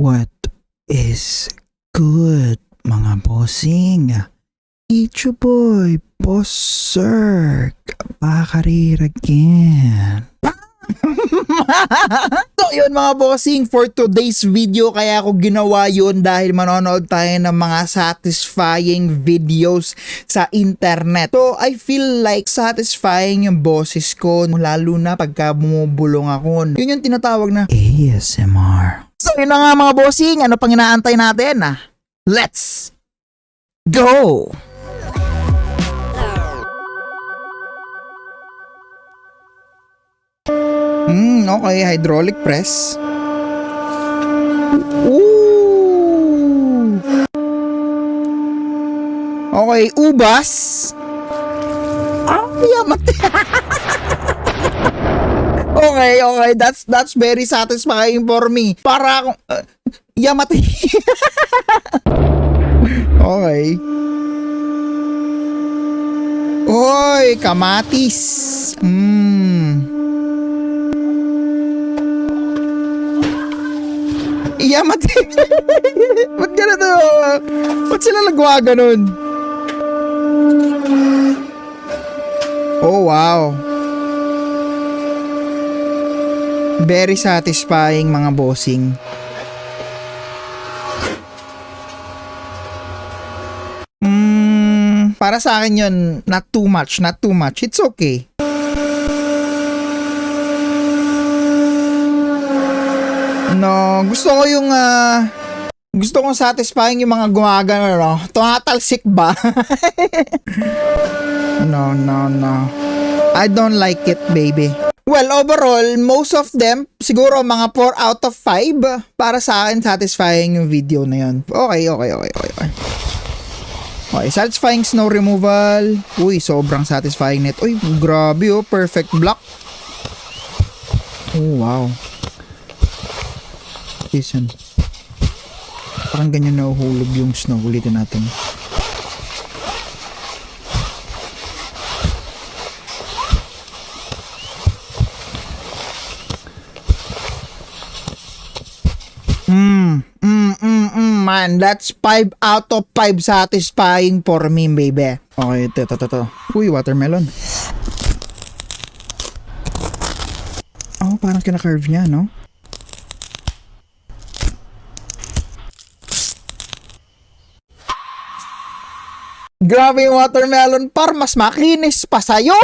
What is good, mga bossing? It's your boy, Boss Sir. Bakarir again. So yun mga bossing, for today's video kaya ako ginawa yun dahil manonood tayo ng mga satisfying videos sa internet. So I feel like satisfying yung boses ko, lalo na pagka bumubulong ako. Yun yung tinatawag na ASMR. So yun na nga mga bossing, ano pang inaantay natin? Let's go! Okay, hydraulic press. Ooh! Okay, ubas. Yamat. Okay, that's very satisfying for me. Para akong yamat. Okay. Oy, kamatis. Yamat. Ba't ganun? Ba't sila nagawa ganun? Oh, wow. Very satisfying mga bossing. Para sa akin yun, not too much. It's okay. No, gusto ko yung gusto kong satisfying yung mga gumagano, no? Tumatalsik ba? No. I don't like it, baby. Well, overall, most of them, siguro mga 4 out of 5 para sa akin satisfying yung video na yun. Okay. Okay, satisfying snow removal. Uy, sobrang satisfying net. Uy, grabe oh, perfect block. Oh, wow. Listen. Parang ganyan nahuhulog yung snow. Ulitin natin. Man, that's 5 out of 5 satisfying for me, baby. Okay, ito. Uy, watermelon. Oh, parang kina-curve niya, no? Grabe yung watermelon par, mas makinis pa sa'yo.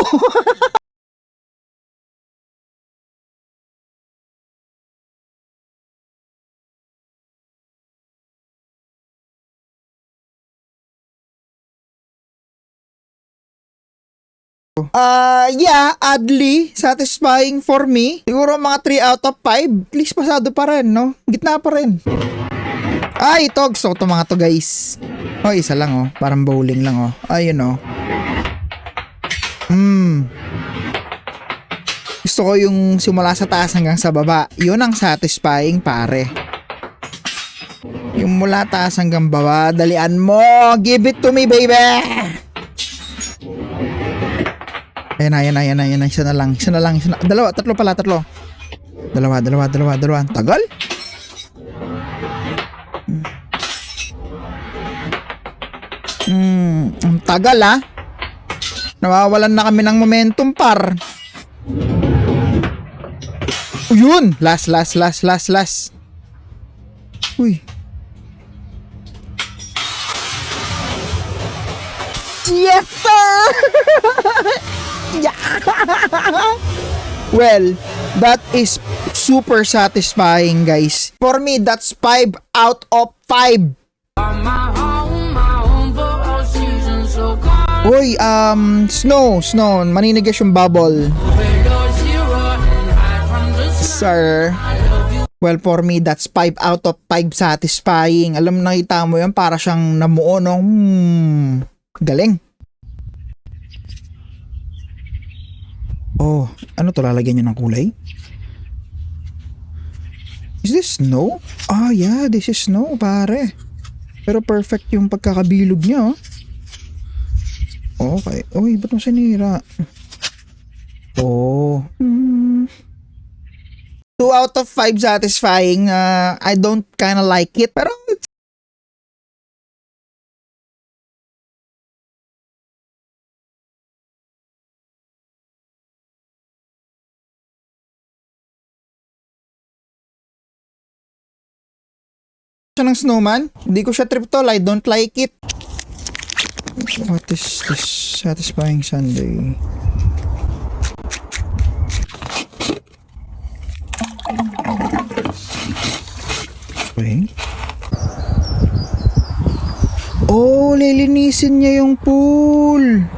Yeah, oddly satisfying for me. Siguro mga 3 out of 5. At least pasado pa rin, no? Gitna pa rin. Ay, ito. Gusto ko ito mga to, guys. Oh, isa lang, oh. Parang bowling lang, oh. Ayun, oh. Gusto ko yung simula sa taas hanggang sa baba. Yun ang satisfying, pare. Yung mula taas hanggang baba. Dalian mo. Give it to me, baby. Ayan na. Isa na lang. Dalawa. Tatlo. Dalawa. Tagal? Ang tagal ah. Nawawalan na kami ng momentum par. Yun. Last. Uy. Yes sir. Yeah. Well, that is super satisfying, guys. For me, that's 5 out of 5. Uy, snow. Maninigas yung bubble. Sir. Well, for me, that's 5 out of 5 satisfying. Alam, nakita mo yan, para siyang namuo, no? Galing. Oh, ano to, lalagyan nyo ng kulay? Is this snow? Ah, yeah, this is snow, pare. Pero perfect yung pagkakabilog niya, oh. Okay. Uy, ba't mo sinira? Oh. 2 out of 5 satisfying. I don't kinda like it. Pero siya ng snowman. Hindi ko siya trip tol. I don't like it. What is this satisfying Sunday? Okay. Oh, lilinisin niya yung pool.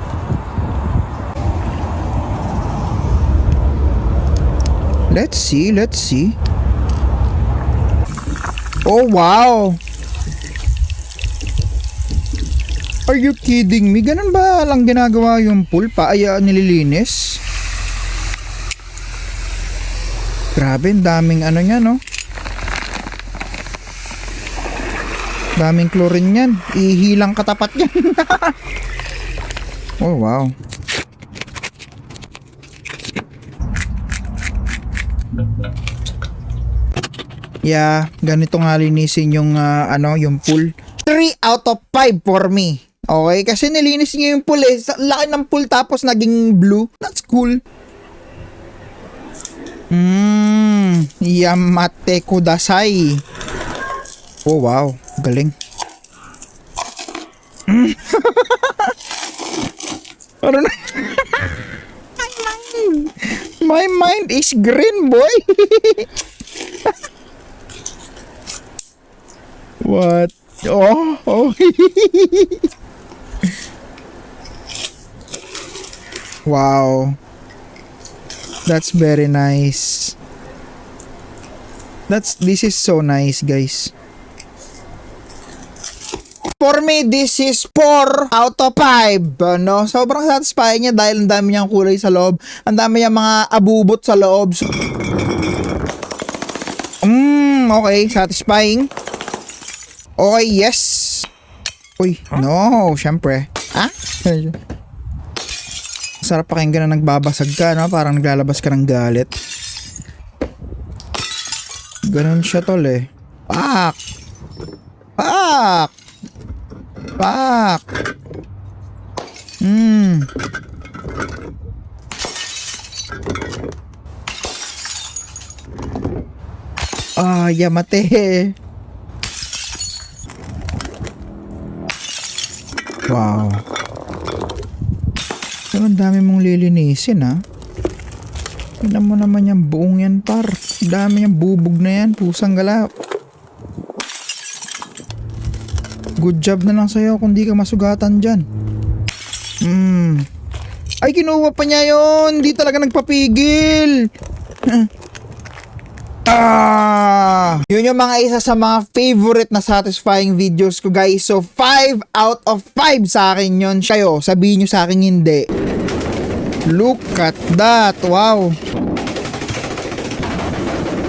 Let's see, let's see. Oh, wow. Are you kidding me? Ganun ba lang ginagawa yung pool pa? Ay, nililinis? Grabe, daming ano niya, no? Daming chlorine yan. Ihilang katapat yan. Oh, wow. Yeah, ganito nga linisin yung yung pool. 3 out of 5 for me. Okay, kasi nilinis niya yung pool eh. Laki ng pool tapos naging blue. That's cool. Yamate kudasai. Oh wow, galing. Ano na? My mind is green, boy. What? Oh. Wow. That's very nice. This is so nice, guys. For me, this is 4 out of 5. No? Sobrang satisfying niya dahil ang dami niyang kulay sa loob. Ang dami niyang mga abubot sa loob. Okay. Satisfying. Okay, yes. Uy, no. Syempre. Ha? Sarap pakinggan na nagbabasag ka, no? Parang naglalabas ka ng galit. Ganun siya, tol, eh. Pak! Yamate. Wow. Pero ang dami mong lilinisin, ha? Tignan mo naman yung buong yan, par. Ang dami yung bubog na yan. Pusang gala. Good job na lang sa'yo kung di ka masugatan dyan. Ay, kinuha pa niya yun. Di talaga nagpapigil. Yun yung mga isa sa mga favorite na satisfying videos ko, guys. So 5 out of 5 sa akin yun. Kayo, sabihin nyo sa akin hindi. Look at that. Wow.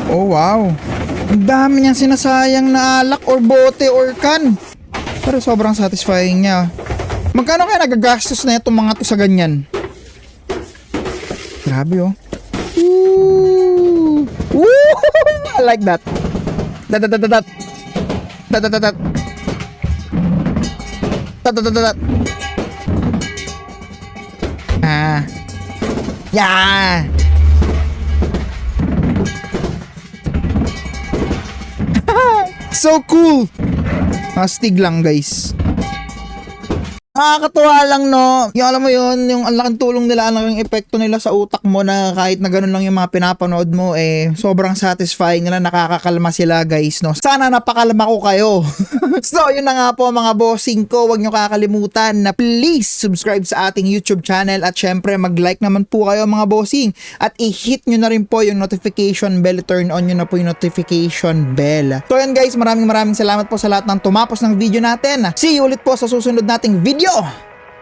Oh wow. Ang dami niyang sinasayang na alak or bote or can. Pero sobrang satisfying niya. Magkano kaya nagagastos na itong mga to sa ganyan? Grabe, oh. Woo! I like that. Dat. Yeah. So cool. Astig lang, guys. Nakakatuwa lang, no? Yung alam mo yun, yung ang laking tulong nila, ang laking epekto nila sa utak mo na kahit na ganun lang yung mga pinapanood mo, sobrang satisfying nila, nakakakalma sila, guys, no? Sana napakalma ko kayo. So, yun na nga po mga bossing ko, huwag nyo kakalimutan na please subscribe sa ating YouTube channel at syempre mag-like naman po kayo mga bossing at i-hit nyo na rin po yung notification bell, turn on nyo na po yung notification bell. So, yun guys, maraming salamat po sa lahat ng tumapos ng video natin. See you ulit po sa susunod nating video.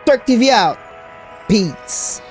Turk TV out. Peace.